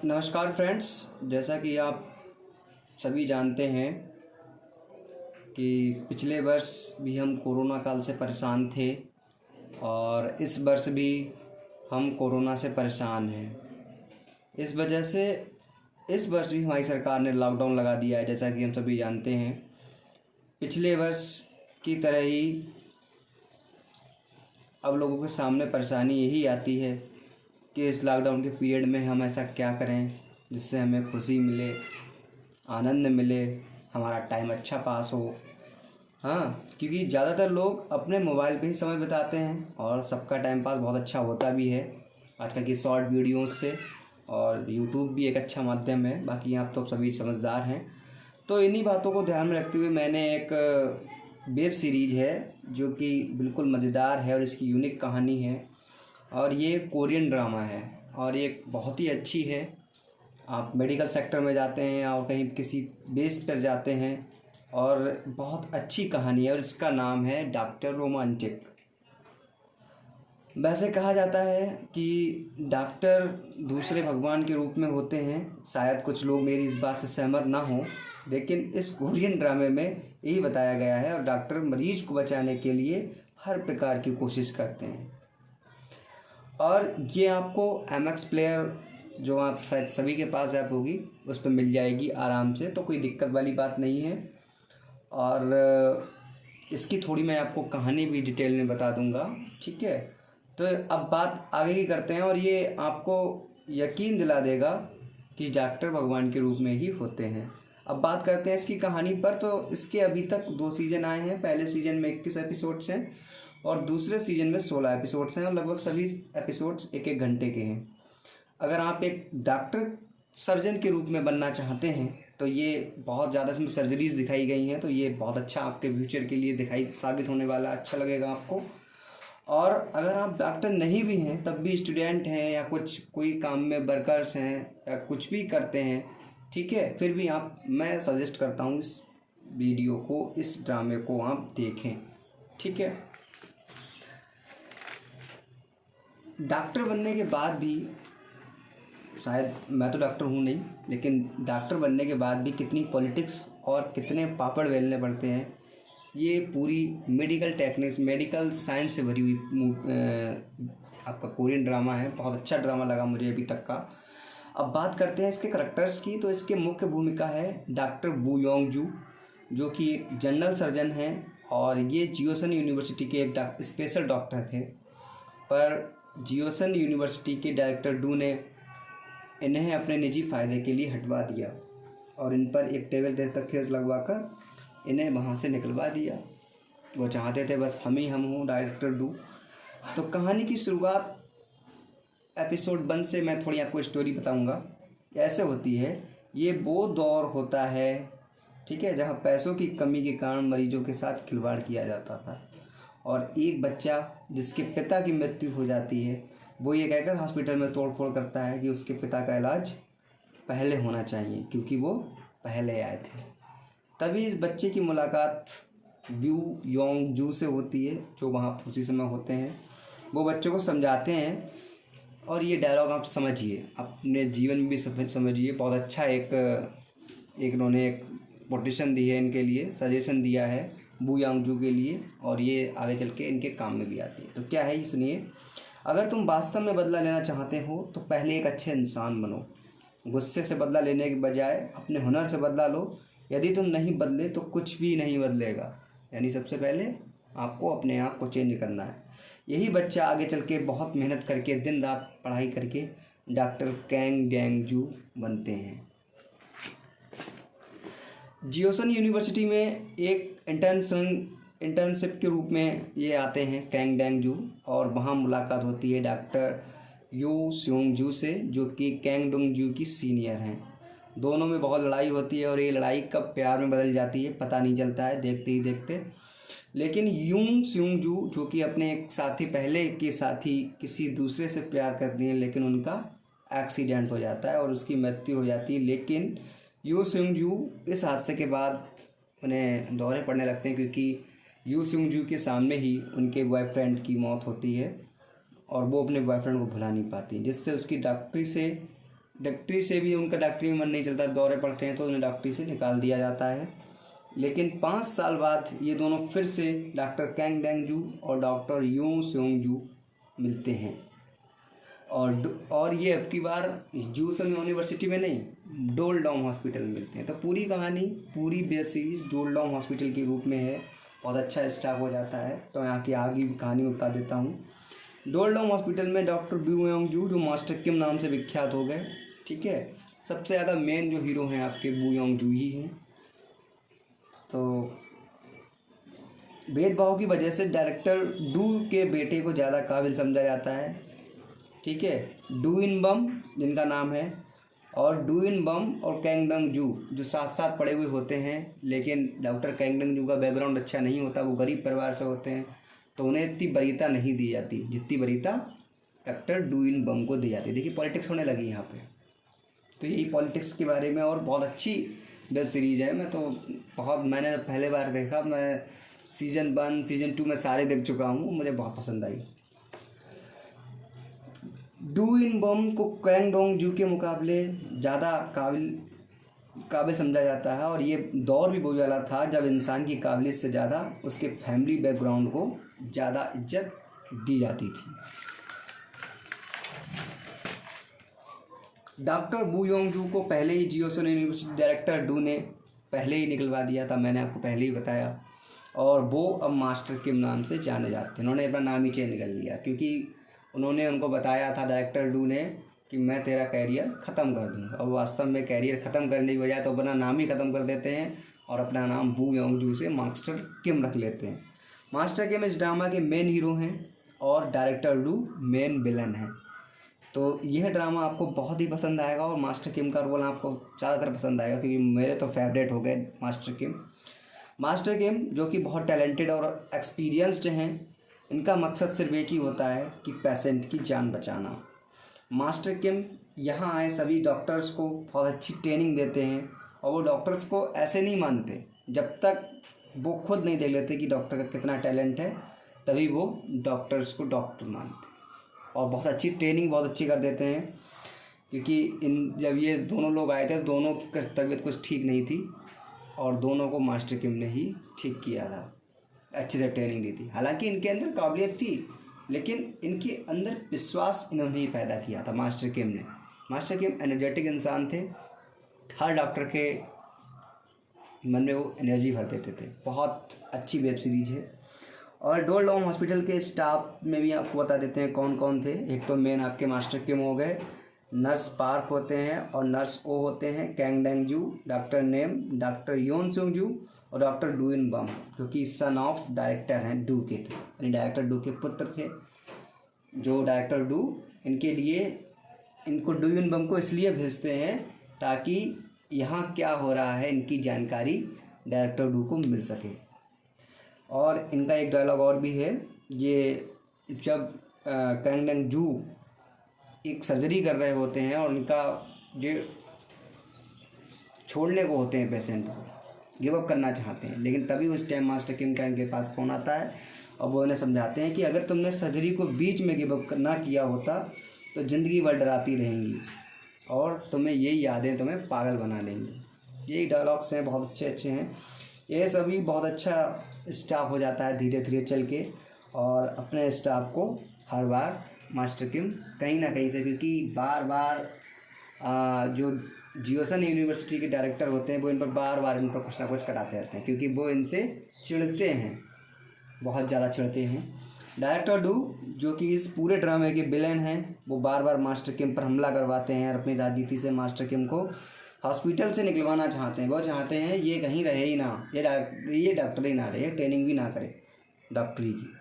नमस्कार फ्रेंड्स। जैसा कि आप सभी जानते हैं कि पिछले वर्ष भी हम कोरोना काल से परेशान थे और इस वर्ष भी हम कोरोना से परेशान हैं। इस वजह से इस वर्ष भी हमारी सरकार ने लॉकडाउन लगा दिया है। जैसा कि हम सभी जानते हैं, पिछले वर्ष की तरह ही अब लोगों के सामने परेशानी यही आती है कि इस लॉकडाउन के पीरियड में हम ऐसा क्या करें जिससे हमें खुशी मिले, आनंद मिले, हमारा टाइम अच्छा पास हो। हाँ, क्योंकि ज़्यादातर लोग अपने मोबाइल पे ही समय बिताते हैं और सबका टाइम पास बहुत अच्छा होता भी है आजकल की शॉर्ट वीडियोस से। और यूट्यूब भी एक अच्छा माध्यम है। बाकी आप तो सभी समझदार हैं। तो इन्हीं बातों को ध्यान में रखते हुए मैंने एक वेब सीरीज़ है जो कि बिल्कुल मज़ेदार है और इसकी यूनिक कहानी है और ये कोरियन ड्रामा है और ये बहुत ही अच्छी है। आप मेडिकल सेक्टर में जाते हैं और कहीं किसी बेस पर जाते हैं और बहुत अच्छी कहानी है और इसका नाम है डॉक्टर रोमांटिक। वैसे कहा जाता है कि डॉक्टर दूसरे भगवान के रूप में होते हैं। शायद कुछ लोग मेरी इस बात से सहमत ना हों, लेकिन इस कोरियन ड्रामे में यही बताया गया है और डॉक्टर मरीज को बचाने के लिए हर प्रकार की कोशिश करते हैं। और ये आपको MX प्लेयर, जो आप शायद सभी के पास ऐप होगी, उस पर मिल जाएगी आराम से, तो कोई दिक्कत वाली बात नहीं है। और इसकी थोड़ी मैं आपको कहानी भी डिटेल में बता दूंगा, ठीक है। तो अब बात आगे की करते हैं और ये आपको यकीन दिला देगा कि डॉक्टर भगवान के रूप में ही होते हैं। अब बात करते हैं इसकी कहानी पर। तो इसके अभी तक 2 सीज़न आए हैं। पहले सीज़न में 21 एपिसोड्स हैं और दूसरे सीज़न में 16 एपिसोड्स हैं और लगभग सभी एपिसोड्स 1-1 घंटे के हैं। अगर आप एक डॉक्टर सर्जन के रूप में बनना चाहते हैं तो ये बहुत ज़्यादा इसमें सर्जरीज दिखाई गई हैं, तो ये बहुत अच्छा आपके फ्यूचर के लिए साबित होने वाला, अच्छा लगेगा आपको। और अगर आप डॉक्टर नहीं भी हैं तब भी स्टूडेंट हैं या कोई काम में वर्कर्स हैं या कुछ भी करते हैं, ठीक है, फिर भी मैं सजेस्ट करता हूँ इस वीडियो को, इस ड्रामे को आप देखें, ठीक है। डॉक्टर बनने के बाद भी, शायद मैं तो डॉक्टर हूँ नहीं, लेकिन डॉक्टर बनने के बाद भी कितनी पॉलिटिक्स और कितने पापड़ बेलने पड़ते हैं, ये पूरी मेडिकल टेक्निक्स, मेडिकल साइंस से भरी हुई आपका कोरियन ड्रामा है। बहुत अच्छा ड्रामा लगा मुझे अभी तक का। अब बात करते हैं इसके करैक्टर्स की। तो इसके मुख्य भूमिका है डॉक्टर बू योंग जू, जो कि एक जनरल सर्जन हैं और ये जियोसन यूनिवर्सिटी के एक स्पेशल डॉक्टर थे। पर जियोसन यूनिवर्सिटी के डायरेक्टर डू ने इन्हें अपने निजी फ़ायदे के लिए हटवा दिया और इन पर एक टेबल तक केस लगवा कर इन्हें वहाँ से निकलवा दिया। वो चाहते थे बस हम हूँ डायरेक्टर डू। तो कहानी की शुरुआत एपिसोड 1 से मैं थोड़ी आपको स्टोरी बताऊँगा। ऐसे होती है, ये वो दौर होता है, ठीक है, जहाँ पैसों की कमी के कारण मरीजों के साथ खिलवाड़ किया जाता था और एक बच्चा जिसके पिता की मृत्यु हो जाती है, वो ये कहकर हॉस्पिटल में तोड़ फोड़ करता है कि उसके पिता का इलाज पहले होना चाहिए क्योंकि वो पहले आए थे। तभी इस बच्चे की मुलाकात ब्यू योंग जू से होती है, जो वहाँ उसी समय होते हैं। वो बच्चों को समझाते हैं और ये डायलॉग आप समझिए, अपने जीवन में भी समझिए। बहुत अच्छा एक उन्होंने एक मोटिवेशन दी है इनके लिए, सजेशन दिया है बू योंग जू के लिए और ये आगे चल के इनके काम में भी आती है। तो क्या है ये सुनिए। अगर तुम वास्तव में बदला लेना चाहते हो तो पहले एक अच्छे इंसान बनो। गुस्से से बदला लेने के बजाय अपने हुनर से बदला लो। यदि तुम नहीं बदले तो कुछ भी नहीं बदलेगा। यानी सबसे पहले आपको अपने आप को चेंज करना है। यही बच्चा आगे चल के बहुत मेहनत करके, दिन रात पढ़ाई करके डॉक्टर कैंग डैंग जू बनते हैं। जियोसन यूनिवर्सिटी में एक इंटर्नशिप के रूप में ये आते हैं कैंग डैंग जू और वहाँ मुलाकात होती है डॉक्टर यू स्योंग जू से, जो कि कैंग डोंग जू की सीनियर हैं। दोनों में बहुत लड़ाई होती है और ये लड़ाई कब प्यार में बदल जाती है पता नहीं चलता है देखते ही देखते। लेकिन यूंग स्योंग जू, जो कि अपने एक साथी, पहले के साथी किसी दूसरे से प्यार करती हैं, लेकिन उनका एक्सीडेंट हो जाता है और उसकी मृत्यु हो जाती है। लेकिन यू स्योंग जू इस हादसे के बाद उन्हें दौरे पड़ने लगते हैं क्योंकि यू स्योंग जू के सामने ही उनके बॉयफ्रेंड की मौत होती है और वो अपने बॉयफ्रेंड को भुला नहीं पाती, जिससे उसकी डॉक्टरी से डॉक्टरी से भी उनका डॉक्टरी में मन नहीं चलता, दौरे पड़ते हैं तो उन्हें डॉक्टरी से निकाल दिया जाता है। लेकिन 5 साल बाद ये दोनों फिर से डॉक्टर कैंग डेंग जू और डॉक्टर यूं सेंग जू मिलते हैं और ये अब की बार जूसन यूनिवर्सिटी में नहीं, डोलडॉम हॉस्पिटल में मिलते हैं। तो पूरी कहानी, पूरी वेब सीरीज़ डोलडॉम हॉस्पिटल के रूप में है। बहुत अच्छा स्टाफ हो जाता है। तो यहाँ की आगे कहानी में बता देता हूँ। डोलडॉम हॉस्पिटल में डॉक्टर बू योंग जू जो मास्टर किम नाम से विख्यात हो गए, ठीक है। सबसे ज़्यादा मेन जो हीरो हैं आपके बू योंग जू ही हैं। तो भेदभाव की वजह से डायरेक्टर डू के बेटे को ज़्यादा काबिल समझा जाता है, ठीक है। डू इन बम जिनका नाम है, और डू इन बम और कैंग डेंग जू जो साथ साथ पढ़े हुए होते हैं, लेकिन डॉक्टर कैंग डेंग जू का बैकग्राउंड अच्छा नहीं होता, वो गरीब परिवार से होते हैं, तो उन्हें इतनी वरीयता नहीं दी जाती जितनी वरीयता डॉक्टर डू इन बम को दी जाती है। देखिए पॉलिटिक्स होने लगी यहाँ पे। तो यही पॉलिटिक्स के बारे में, और बहुत अच्छी वेब सीरीज़ है। मैंने पहले बार देखा, मैं सीज़न 1 सीज़न 2 में सारे देख चुका हूँ, मुझे बहुत पसंद आई। डू इन बम को कैंग डोंग जू के मुकाबले ज़्यादा काबिल समझा जाता है, और ये दौर भी बहुत वाला था जब इंसान की काबिलियत से ज़्यादा उसके फैमिली बैकग्राउंड को ज़्यादा इज्जत दी जाती थी। डॉक्टर बू योंग जू को पहले ही जियोसन यूनिवर्सिटी डायरेक्टर डू ने पहले ही निकलवा दिया था, मैंने आपको पहले ही बताया। और वो अब मास्टर किम नाम से जाने जाते हैं। उन्होंने अपना नाम ही चेंज कर लिया, क्योंकि उन्होंने उनको बताया था डायरेक्टर डू ने कि मैं तेरा कैरियर ख़त्म कर दूँगा। और वास्तव में कैरियर ख़त्म करने की बजाय तो अपना नाम ही ख़त्म कर देते हैं और अपना नाम बू योंग जू से मास्टर किम रख लेते हैं। मास्टर किम इस ड्रामा के मेन हीरो हैं और डायरेक्टर डू मेन विलन हैं। तो यह ड्रामा आपको बहुत ही पसंद आएगा, और मास्टर किम का रोल आपको ज़्यादातर पसंद आएगा, क्योंकि मेरे तो फेवरेट हो गए मास्टर किम। मास्टर किम जो कि बहुत टैलेंटेड और एक्सपीरियंस्ड हैं, इनका मकसद सिर्फ एक ही होता है कि पेशेंट की जान बचाना। मास्टर किम यहाँ आए सभी डॉक्टर्स को बहुत अच्छी ट्रेनिंग देते हैं, और वो डॉक्टर्स को ऐसे नहीं मानते जब तक वो खुद नहीं देख लेते कि डॉक्टर का कितना टैलेंट है, तभी वो डॉक्टर्स को डॉक्टर मानते। और बहुत अच्छी ट्रेनिंग बहुत अच्छी कर देते हैं, क्योंकि जब ये दोनों लोग आए थे, दोनों की तबीयत कुछ ठीक नहीं थी, और दोनों को मास्टर किम ने ही ठीक किया था, अच्छे से ट्रेनिंग दी थी। हालांकि इनके अंदर काबिलियत थी, लेकिन इनके अंदर विश्वास इन्होंने ही पैदा किया था मास्टर किम ने। मास्टर किम एनर्जेटिक इंसान थे, हर डॉक्टर के मन में वो एनर्जी भर देते थे। बहुत अच्छी वेब सीरीज़ है। और डोलडॉम हॉस्पिटल के स्टाफ में भी आपको बता देते हैं कौन कौन थे। एक तो मेन आपके मास्टर किम हो गए, नर्स पार्क होते हैं और नर्स ओ होते हैं, कैंग डेंग जू, डॉक्टर नेम, डॉक्टर योन सेंग जू और डॉक्टर डू इन बम, जो कि सन ऑफ डायरेक्टर हैं डू के थे, यानी डायरेक्टर डू के पुत्र थे। जो डायरेक्टर डू इनको डू इन बम को इसलिए भेजते हैं ताकि यहाँ क्या हो रहा है इनकी जानकारी डायरेक्टर डू को मिल सके। और इनका एक डायलॉग और भी है, ये जब कैंग डेंग जू एक सर्जरी कर रहे होते हैं और उनका ये छोड़ने को होते हैं, पेशेंट को गिव अप करना चाहते हैं, लेकिन तभी उस टाइम मास्टर किम का इनके पास फ़ोन आता है और वो उन्हें समझाते हैं कि अगर तुमने सर्जरी को बीच में गिव अप ना किया होता तो ज़िंदगी भर डराती रहेंगी और तुम्हें यही यादें तुम्हें पागल बना देंगी। यही डायलॉग्स हैं, बहुत अच्छे अच्छे हैं। ये सभी बहुत अच्छा स्टाफ हो जाता है धीरे धीरे चल के, और अपने स्टाफ को हर बार मास्टर किम कहीं ना कहीं से, क्योंकि बार बार जो जियोसन यूनिवर्सिटी के डायरेक्टर होते हैं वो इन पर बार बार इन पर कुछ ना कुछ कराते रहते हैं, क्योंकि वो इनसे चिढ़ते हैं, बहुत ज़्यादा चिढ़ते हैं। डायरेक्टर डू जो कि इस पूरे ड्रामे के विलेन हैं, वो बार बार मास्टर किम पर हमला करवाते हैं और अपनी राजनीति से मास्टर किम को हॉस्पिटल से निकलवाना चाहते हैं। वो चाहते हैं ये कहीं रहे ही ना, ये डॉक्टर ही ना रहे, ट्रेनिंग भी ना करे डॉक्टरी की।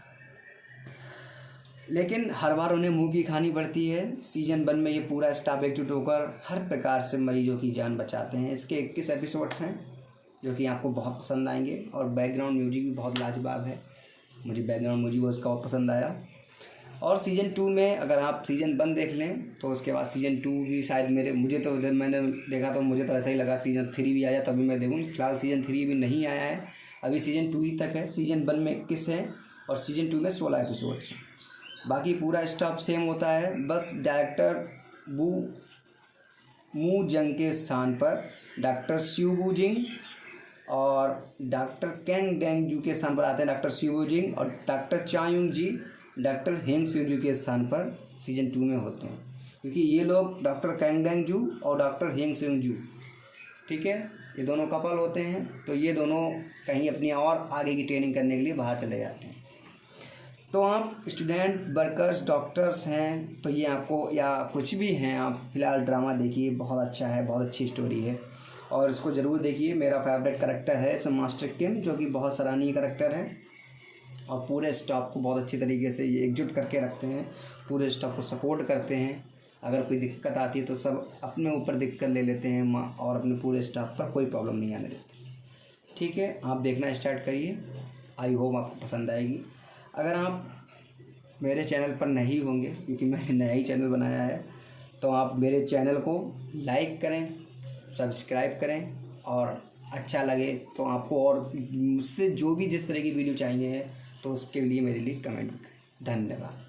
लेकिन हर बार उन्हें मुंह की खानी पड़ती है। सीज़न 1 में ये पूरा स्टाफ एकजुट होकर हर प्रकार से मरीजों की जान बचाते हैं। इसके 21 एपिसोड्स हैं जो कि आपको बहुत पसंद आएंगे, और बैकग्राउंड म्यूजिक भी बहुत लाजवाब है। मुझे बैकग्राउंड म्यूजिक उसका बहुत पसंद आया। और सीज़न 2 में अगर आप सीज़न 1 देख लें तो उसके बाद सीज़न 2 भी शायद मैंने देखा तो मुझे तो ऐसा ही लगा सीज़न 3 भी आया तभी मैं देखूँ। फिलहाल सीज़न 3 भी नहीं आया है, अभी सीज़न 2 ही तक है। सीज़न 1 में 21 है और सीज़न 2 में 16 एपिसोड्स हैं। बाकी पूरा स्टाफ सेम होता है, बस डायरेक्टर बू मू जंग के स्थान पर डॉक्टर शिवबू जिंग, और डॉक्टर कैंग डेंग जू के स्थान पर आते हैं डॉक्टर शिवबू जिंग, और डॉक्टर चायुंग जी डॉक्टर हेंग सिंजू के स्थान पर सीजन 2 में होते हैं, क्योंकि ये लोग डॉक्टर कैंग डेंग जू और डॉक्टर हेंग सिंजू, ठीक है, ये दोनों कपल होते हैं। तो ये दोनों कहीं अपनी और आगे की ट्रेनिंग करने के लिए बाहर चले जाते हैं। तो आप स्टूडेंट, वर्कर्स, डॉक्टर्स हैं तो ये आपको, या कुछ भी हैं आप, फ़िलहाल ड्रामा देखिए, बहुत अच्छा है, बहुत अच्छी स्टोरी है और इसको ज़रूर देखिए। मेरा फेवरेट करैक्टर है इसमें मास्टर किम, जो कि बहुत सराहनीय करैक्टर है और पूरे स्टाफ को बहुत अच्छी तरीके से ये एकजुट करके रखते हैं, पूरे स्टाफ को सपोर्ट करते हैं। अगर कोई दिक्कत आती है तो सब अपने ऊपर दिक्कत ले लेते हैं और अपने पूरे स्टाफ पर कोई प्रॉब्लम नहीं आने देते। ठीक है, आप देखना स्टार्ट करिए, आई होप आपको पसंद आएगी। अगर आप मेरे चैनल पर नहीं होंगे, क्योंकि मैंने नया ही चैनल बनाया है, तो आप मेरे चैनल को लाइक करें, सब्सक्राइब करें और अच्छा लगे तो आपको और मुझसे जो भी जिस तरह की वीडियो चाहिए है तो उसके लिए मेरे लिए कमेंट करें। धन्यवाद।